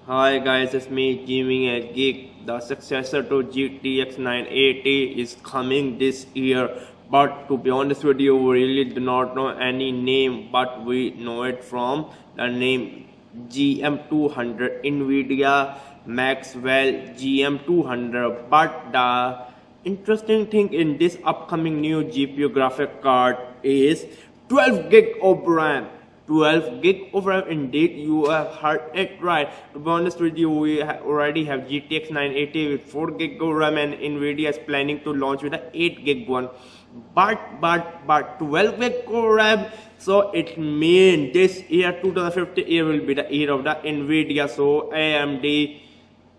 Hi guys, it's me Gaming a Geek. The successor to GTX 980 is coming this year, but to be honest with you, we really do not know any name, but we know it from the name GM200 Nvidia Maxwell GM200. But the interesting thing in this upcoming new GPU graphic card is 12 gig of RAM. 12 gig of RAM, indeed, you have heard it right. To be honest with you, we already have GTX 980 with 4 gig of RAM, and Nvidia is planning to launch with an 8 gig one. But 12 gig of RAM, so it means this year 2050 year will be the year of the Nvidia. So AMD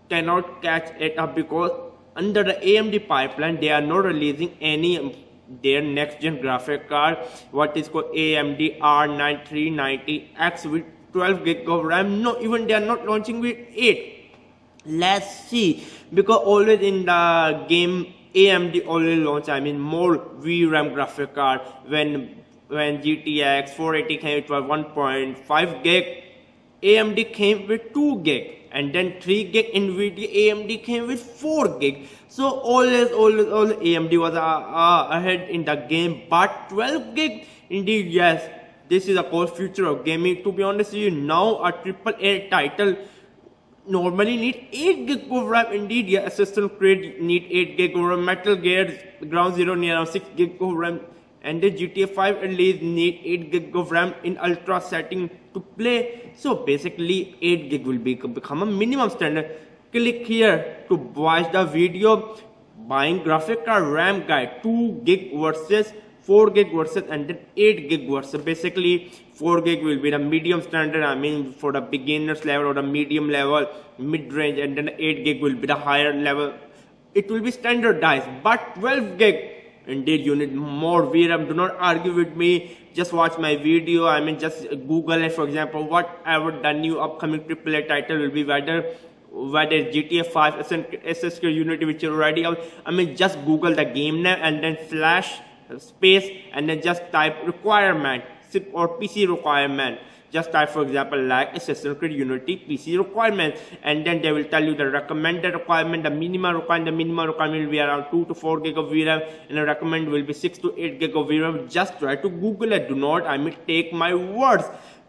cannot catch it up because under the AMD pipeline they are not releasing any their next gen graphic card, what is called AMD R9 390X with 12 gig of RAM. No, even they are not launching with 8. Let's see, because always in the game AMD always launch more VRAM graphic card. When GTX 480 came with 1.5 gig, AMD came with 2 gig, and then 3 gig Nvidia AMD came with 4 gig. So always AMD was ahead in the game. But 12 gig, indeed, yes, this is a core future of gaming. To be honest with you, now a AAA title normally need 8 gig of RAM. Indeed, yeah, Assassin's Creed need 8 gig of RAM. Metal Gear Ground Zero need around 6 gig of RAM. And the GTA 5 at least need 8 gig of RAM in ultra setting to play. So basically 8 gig will become a minimum standard. Click here to watch the video buying graphic card RAM guide, 2 gig versus 4 gig versus and then 8 gig versus. Basically 4 gig will be the medium standard, for the beginners level or the medium level, mid range, and then 8 gig will be the higher level. It will be standardized. But 12 gig, indeed, you need more VRAM. Do not argue with me. Just watch my video. Just Google it. For example, whatever the new upcoming AAA title will be, whether GTA 5, Assassin's Creed Unity, which is already out. Just Google the game name and then slash space and then just type requirement or PC requirement. Just type, for example, like Assassin's Creed Unity PC requirement, and then they will tell you the recommended requirement, the minimum requirement. The minimum requirement will be around 2 to 4 gig of VRAM, and the recommended will be 6 to 8 gig of VRAM. Just try to Google it. Do not, take my words.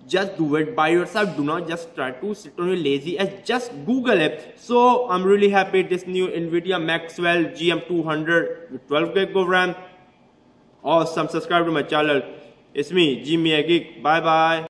Just do it by yourself. Do not just try to sit on your lazy ass. Just Google it. So I'm really happy this new Nvidia Maxwell GM200 with 12 gig of RAM. Awesome. Subscribe to my channel. It's me, Jimmy a Geek. Bye bye.